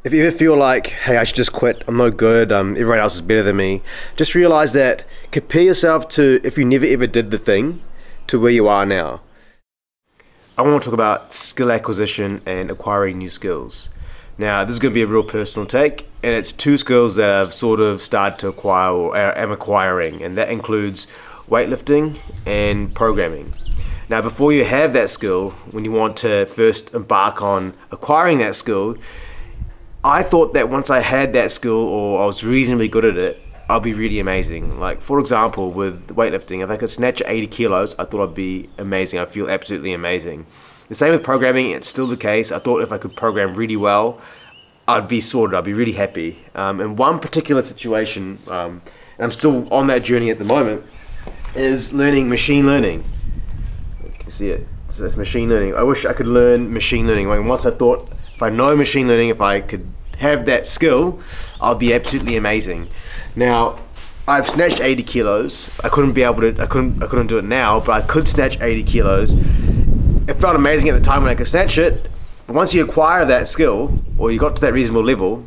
If you ever feel like, hey, I should just quit, I'm no good, everyone else is better than me, just realize that compare yourself to if you never ever did the thing to where you are now. I want to talk about skill acquisition and acquiring new skills. Now, this is going to be a real personal take, and it's two skills that I've sort of started to acquire or am acquiring, and that includes weightlifting and programming. Now, before you have that skill, when you want to first embark on acquiring that skill, I thought that once I had that skill or I was reasonably good at it, I'd be really amazing. Like, for example, with weightlifting, if I could snatch 80 kilos, I thought I'd be amazing. I feel absolutely amazing. The same with programming, it's still the case. I thought if I could program really well, I'd be sorted, I'd be really happy. In one particular situation, and I'm still on that journey at the moment, is learning machine learning. You can see it, so that's machine learning. I wish I could learn machine learning. Like, once I thought, if I know machine learning, if I could have that skill, I'll be absolutely amazing. Now, I've snatched 80 kilos. I couldn't do it now, but I could snatch 80 kilos. It felt amazing at the time when I could snatch it, but once you acquire that skill, or you got to that reasonable level,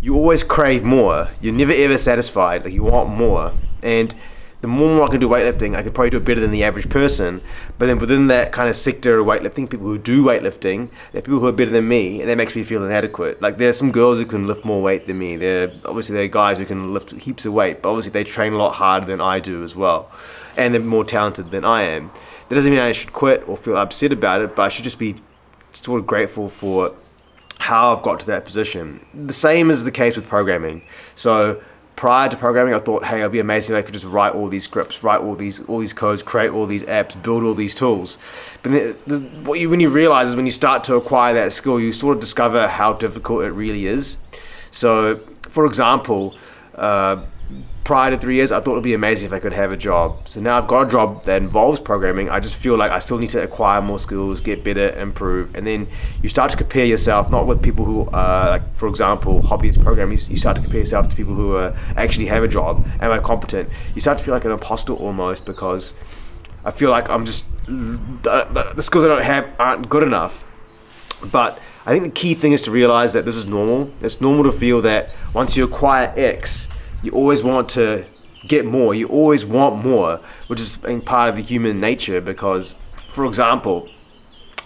you always crave more. You're never ever satisfied, like you want more. And the more I can do weightlifting, I can probably do it better than the average person. But then within that kind of sector of weightlifting, people who do weightlifting, there are people who are better than me, and that makes me feel inadequate. Like, there are some girls who can lift more weight than me. Obviously there are guys who can lift heaps of weight, but obviously they train a lot harder than I do as well. And they're more talented than I am. That doesn't mean I should quit or feel upset about it, but I should just be sort of grateful for how I've got to that position. The same is the case with programming. So prior to programming, I thought, hey, it'd be amazing if I could just write all these scripts, write all these codes, create all these apps, build all these tools. But when you realize is when you start to acquire that skill, you sort of discover how difficult it really is. So, for example, prior to 3 years, I thought it'd be amazing if I could have a job. So now I've got a job that involves programming. I just feel like I still need to acquire more skills, get better, improve. And then you start to compare yourself, not with people who are, like, for example, hobbyist programmers. You start to compare yourself to people who actually have a job and are competent. You start to feel like an imposter almost, because I feel like I'm just, the skills I don't have aren't good enough. But I think the key thing is to realize that this is normal. It's normal to feel that once you acquire X, you always want to get more. You always want more, which is part of the human nature, because, for example,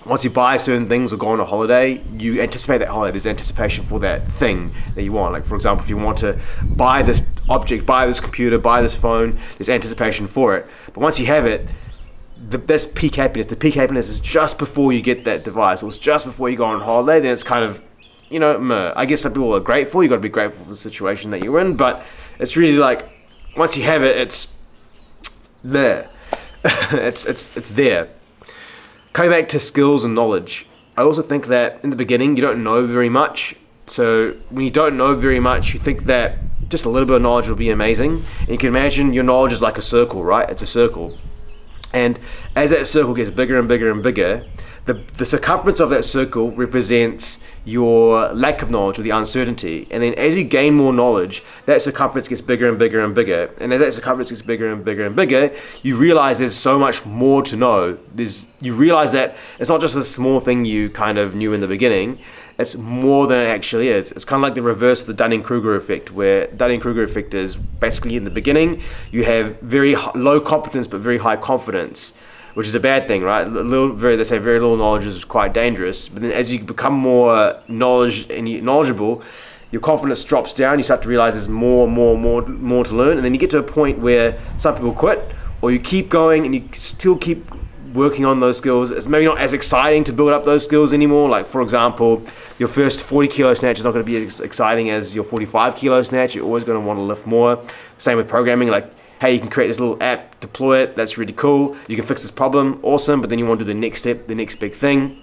once you buy certain things or go on a holiday, you anticipate that holiday. There's anticipation for that thing that you want. Like, for example, if you want to buy this object, buy this computer, buy this phone, there's anticipation for it. But once you have it, that's peak happiness. The peak happiness is just before you get that device, or it's just before you go on holiday. Then it's kind of, you know, I guess some people are grateful. You got to be grateful for the situation that you're in, but it's really like, once you have it, it's there. it's there. Coming back to skills and knowledge, I also think that in the beginning you don't know very much. So when you don't know very much, you think that just a little bit of knowledge will be amazing. And you can imagine your knowledge is like a circle, right? It's a circle. And as that circle gets bigger and bigger and bigger, the circumference of that circle represents your lack of knowledge, or the uncertainty. And then as you gain more knowledge, that circumference gets bigger and bigger and bigger. And as that circumference gets bigger and bigger and bigger, you realize there's so much more to know. You realize that it's not just a small thing you kind of knew in the beginning. It's more than it actually is. It's kind of like the reverse of the Dunning-Kruger effect, where Dunning-Kruger effect is basically in the beginning, you have very low competence but very high confidence, which is a bad thing, right? They say very little knowledge is quite dangerous. But then as you become more knowledgeable, your confidence drops down. You start to realize there's more to learn, and then you get to a point where some people quit, or you keep going and you still keep working on those skills. It's maybe not as exciting to build up those skills anymore. Like, for example, your first 40 kilo snatch is not going to be as exciting as your 45 kilo snatch. You're always going to want to lift more. Same with programming. Like, hey, you can create this little app, deploy it, that's really cool. You can fix this problem, awesome, but then you want to do the next step, the next big thing.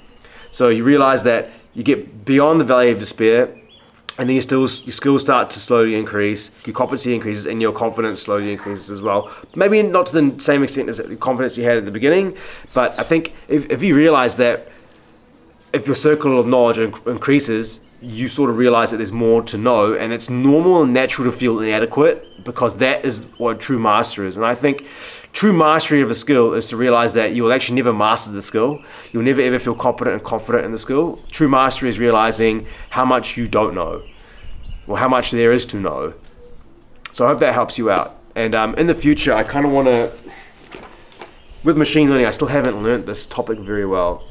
So you realize that you get beyond the valley of despair, and then your skills start to slowly increase, your competency increases, and your confidence slowly increases as well. Maybe not to the same extent as the confidence you had at the beginning, but I think if you realize that if your circle of knowledge increases, you sort of realize that there's more to know, and it's normal and natural to feel inadequate, because that is what true master is. And I think True mastery of a skill is to realize that you will actually never master the skill. You'll never ever feel competent and confident in the skill. True mastery is realizing how much you don't know, or how much there is to know. So I hope that helps you out. And in the future, I kind of want to, with machine learning, I still haven't learned this topic very well.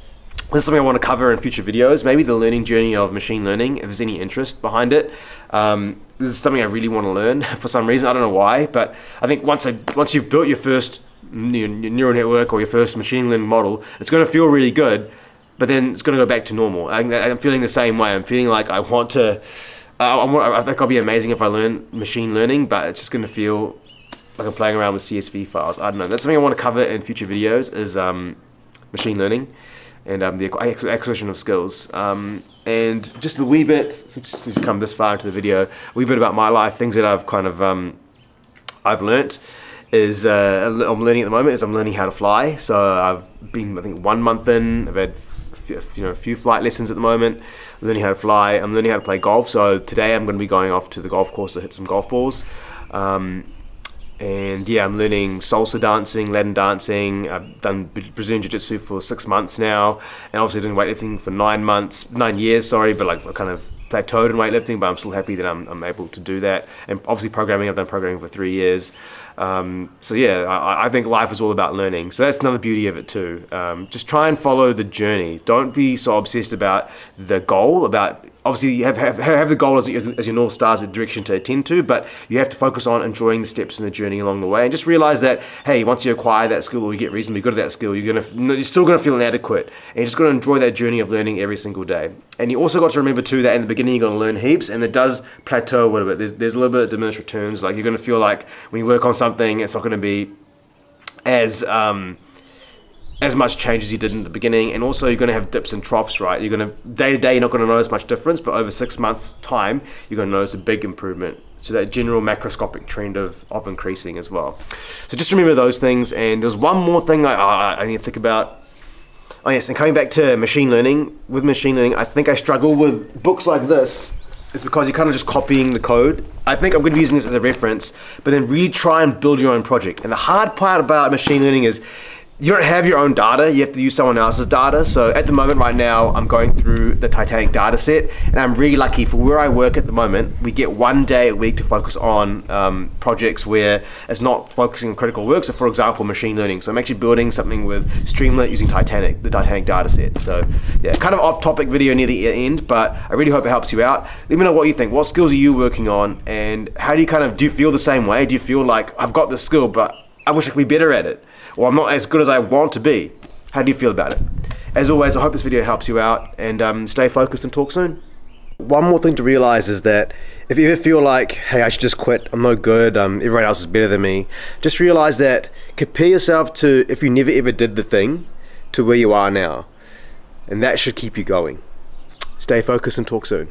This is something I want to cover in future videos, maybe the learning journey of machine learning, if there's any interest behind it. This is something I really want to learn for some reason. I don't know why, but I think once you've built your first neural network or your first machine learning model, it's going to feel really good, but then it's going to go back to normal. I'm feeling the same way. I'm feeling like I want to, I think I'll be amazing if I learn machine learning, but it's just going to feel like I'm playing around with CSV files. I don't know. That's something I want to cover in future videos, is machine learning and the acquisition of skills. And just a wee bit, since you've come this far into the video, a wee bit about my life, things that I've kind of, I've learnt is, I'm learning at the moment, is I'm learning how to fly. So I've been, I think, 1 month in, I've had a few flight lessons at the moment, learning how to fly. I'm learning how to play golf. So today I'm going to be going off to the golf course to hit some golf balls. And yeah, I'm learning salsa dancing, Latin dancing. I've done Brazilian Jiu-Jitsu for 6 months now, and obviously doing weightlifting for 9 years, sorry, but like I kind of plateaued in weightlifting, but I'm still happy that I'm able to do that. And obviously programming, I've done programming for 3 years. So yeah, I think life is all about learning. So that's another beauty of it too. Just try and follow the journey. Don't be so obsessed about the goal, about obviously you have the goal as your North Star, as a direction to attend to, but you have to focus on enjoying the steps in the journey along the way, and just realize that, hey, once you acquire that skill or you get reasonably good at that skill, you're still going to feel inadequate, and you're just going to enjoy that journey of learning every single day. And you also got to remember too that in the beginning you're going to learn heaps, and it does plateau a little bit. There's a little bit of diminished returns. Like you're going to feel like when you work on something, it's not going to be as much change as you did in the beginning, and also you're going to have dips and troughs, right? You're going to, day to day, you're not going to notice much difference, but over 6 months time, you're going to notice a big improvement. So that general macroscopic trend of increasing as well. So just remember those things. And there's one more thing I need to think about. Oh yes, and coming back to machine learning, with machine learning, I think I struggle with books like this. It's because you're kind of just copying the code. I think I'm going to be using this as a reference, but then really try and build your own project. And the hard part about machine learning is you don't have your own data, you have to use someone else's data. So at the moment right now, I'm going through the Titanic data set, and I'm really lucky for where I work at the moment. We get 1 day a week to focus on projects where it's not focusing on critical work. So for example, machine learning. So I'm actually building something with Streamlit using Titanic, the Titanic data set. So yeah, kind of off topic video near the end, but I really hope it helps you out. Let me know what you think. What skills are you working on, and how do you feel the same way? Do you feel like I've got this skill, but I wish I could be better at it? Or I'm not as good as I want to be? How do you feel about it? As always, I hope this video helps you out, and stay focused and talk soon. One more thing to realize is that if you ever feel like, hey, I should just quit, I'm no good, everyone else is better than me, just realize that compare yourself to if you never ever did the thing to where you are now. And that should keep you going. Stay focused and talk soon.